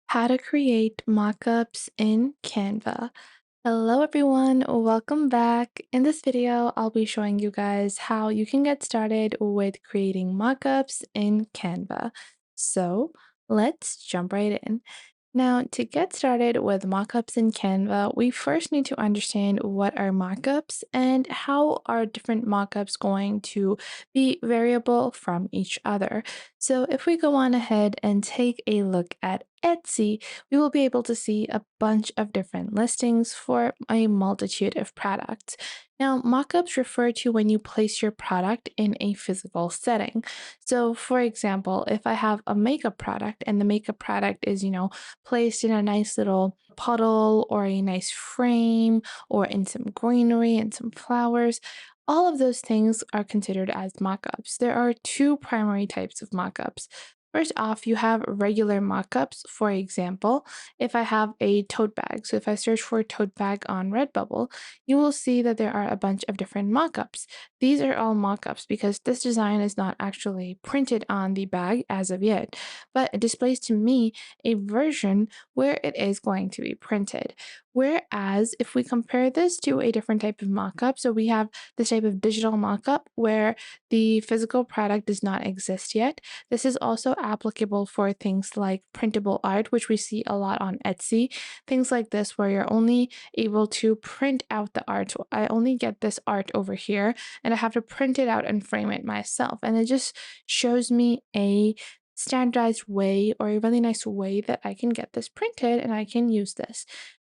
How to create mockups in Canva. Hello everyone, welcome back. In this video, I'll be showing you guys how you can get started with creating mockups in Canva. So let's jump right in. Now, to get started with mockups in Canva, we first need to understand what are mockups and how are different mockups going to be variable from each other. So if we go on ahead and take a look at Etsy, we will be able to see a bunch of different listings for a multitude of products. Now, mockups refer to when you place your product in a physical setting. So, for example, if I have a makeup product and the makeup product is, placed in a nice little puddle or a nice frame or in some greenery and some flowers, all of those things are considered as mockups. There are two primary types of mockups. First off, you have regular mockups. For example, if I have a tote bag, so if I search for tote bag on Redbubble, you will see that there are a bunch of different mockups. These are all mockups because this design is not actually printed on the bag as of yet, but it displays to me a version where it is going to be printed. Whereas if we compare this to a different type of mockup, so we have this type of digital mockup where the physical product does not exist yet. This is also applicable for things like printable art, which we see a lot on Etsy. Things like this, where you're only able to print out the art. So I only get this art over here, and I have to print it out and frame it myself. And it just shows me a standardized way or a really nice way that I can get this printed and I can use this.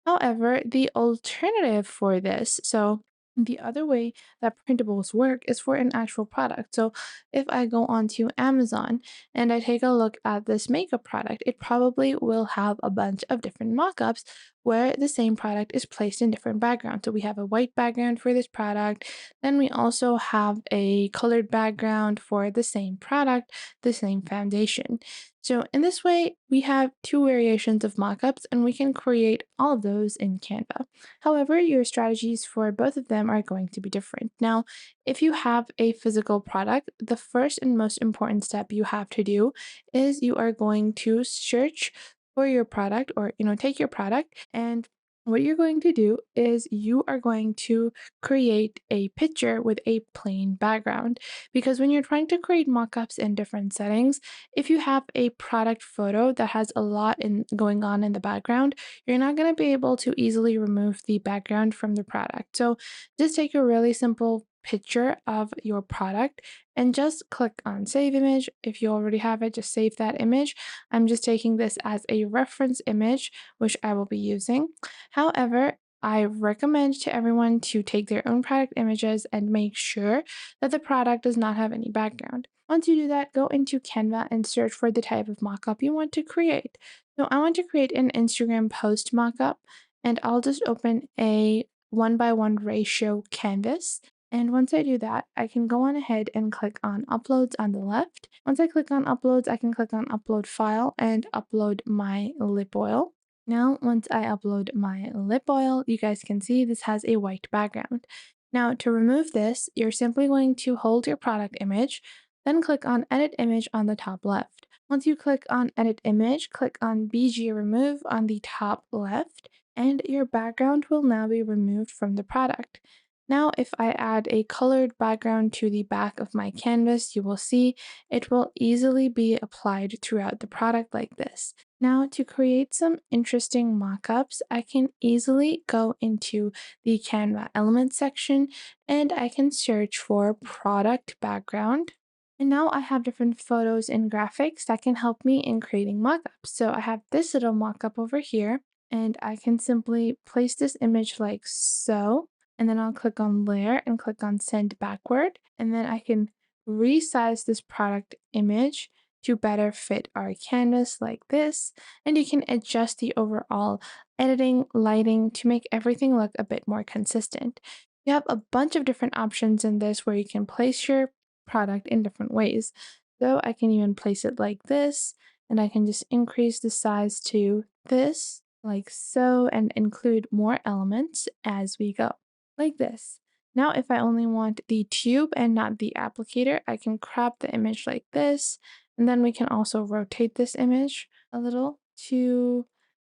However, the alternative for this, so the other way that printables work is for an actual product. So if I go onto Amazon and I take a look at this makeup product, it probably will have a bunch of different mockups where the same product is placed in different backgrounds. So we have a white background for this product, then we also have a colored background for the same product, the same foundation. So in this way, we have two variations of mockups and we can create all of those in Canva. However, your strategies for both of them are going to be different. Now, if you have a physical product, the first and most important step you have to do is you are going to search for your product or, take your product, and what you're going to do is you are going to create a picture with a plain background, because when you're trying to create mockups in different settings, if you have a product photo that has a lot in going on in the background, you're not going to be able to easily remove the background from the product. So just take a really simple picture of your product and just click on save image. If you already have it, just save that image. I'm just taking this as a reference image, which I will be using. However, I recommend to everyone to take their own product images and make sure that the product does not have any background. Once you do that, go into Canva and search for the type of mockup you want to create. So I want to create an Instagram post mockup, and I'll just open a 1:1 ratio canvas. And once I do that, I can go on ahead and click on uploads on the left. Once I click on uploads, I can click on upload file and upload my lip oil. Now, once I upload my lip oil, you guys can see this has a white background. Now, to remove this, you're simply going to hold your product image, then click on Edit Image on the top left. Once you click on Edit Image, click on BG Remove on the top left, and your background will now be removed from the product. Now, if I add a colored background to the back of my canvas, you will see it will easily be applied throughout the product like this. Now, to create some interesting mockups, I can easily go into the Canva Elements section and I can search for product background. And now I have different photos and graphics that can help me in creating mockups. So I have this little mockup over here, and I can simply place this image like so, and then I'll click on layer and click on send backward, and then I can resize this product image to better fit our canvas like this, and you can adjust the overall editing, lighting to make everything look a bit more consistent. You have a bunch of different options in this where you can place your product in different ways. So I can even place it like this, and I can just increase the size to this, like so, and include more elements as we go, like this. Now, if I only want the tube and not the applicator, I can crop the image like this, and then we can also rotate this image a little to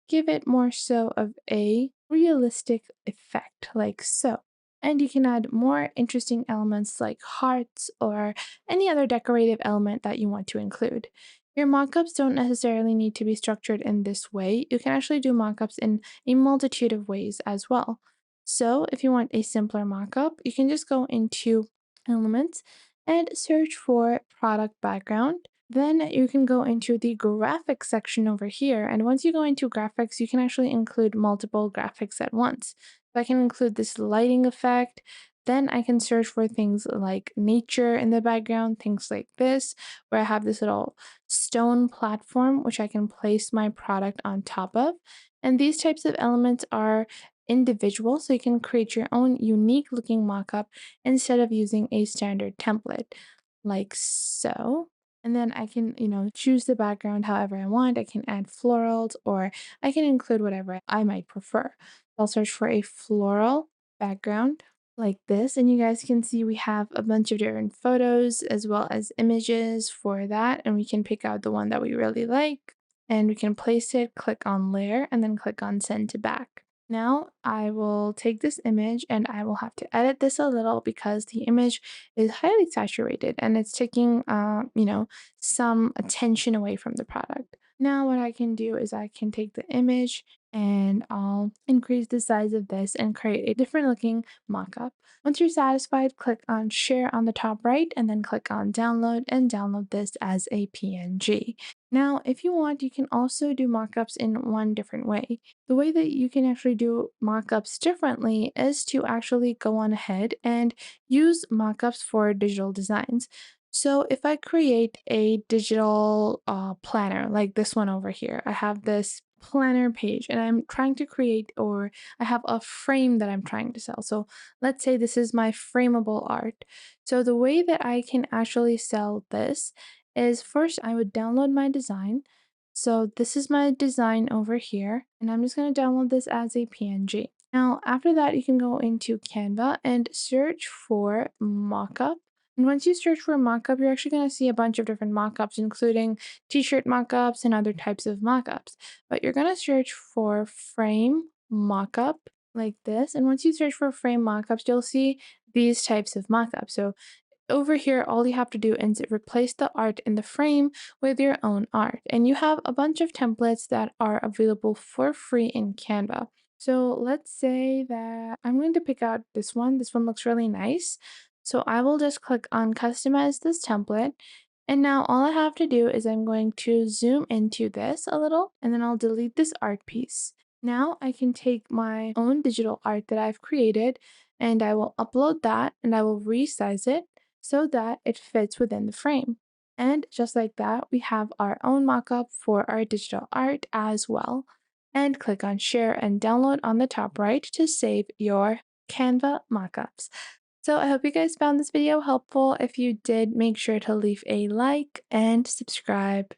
give it more so of a realistic effect, like so. And you can add more interesting elements like hearts or any other decorative element that you want to include. Your mockups don't necessarily need to be structured in this way. You can actually do mockups in a multitude of ways as well. So, if you want a simpler mockup, you can just go into Elements and search for Product Background. Then you can go into the graphics section over here. And once you go into graphics, you can actually include multiple graphics at once. So I can include this lighting effect. Then I can search for things like nature in the background, things like this, where I have this little stone platform which I can place my product on top of. And these types of elements are individual, so you can create your own unique looking mockup instead of using a standard template, like so. And then I can, choose the background however I want. I can add florals or I can include whatever I might prefer. I'll search for a floral background like this. And you guys can see we have a bunch of different photos as well as images for that. And we can pick out the one that we really like and we can place it, click on layer, and then click on send to back. Now I will take this image and I will have to edit this a little because the image is highly saturated and it's taking, some attention away from the product. Now what I can do is I can take the image and I'll increase the size of this and create a different looking mockup. Once you're satisfied, click on share on the top right and then click on download and download this as a PNG. Now, if you want, you can also do mockups in one different way. The way that you can actually do mockups differently is to actually go on ahead and use mockups for digital designs. So if I create a digital planner like this one over here, I have this planner page and I'm trying to create, or I have a frame that I'm trying to sell. So let's say this is my frameable art. So the way that I can actually sell this is first I would download my design. So this is my design over here, and I'm just going to download this as a PNG. Now, after that, you can go into Canva and search for mockup. And once you search for mockup, you're actually going to see a bunch of different mockups, including t-shirt mockups and other types of mockups. But you're going to search for frame mockup like this. And once you search for frame mockups, you'll see these types of mockups. So over here, all you have to do is replace the art in the frame with your own art. And you have a bunch of templates that are available for free in Canva. So let's say that I'm going to pick out this one. This one looks really nice. So I will just click on customize this template. And now all I have to do is I'm going to zoom into this a little and then I'll delete this art piece. Now I can take my own digital art that I've created and I will upload that and I will resize it so that it fits within the frame. And just like that, we have our own mockup for our digital art as well. And click on share and download on the top right to save your Canva mockups. So I hope you guys found this video helpful. If you did, make sure to leave a like and subscribe.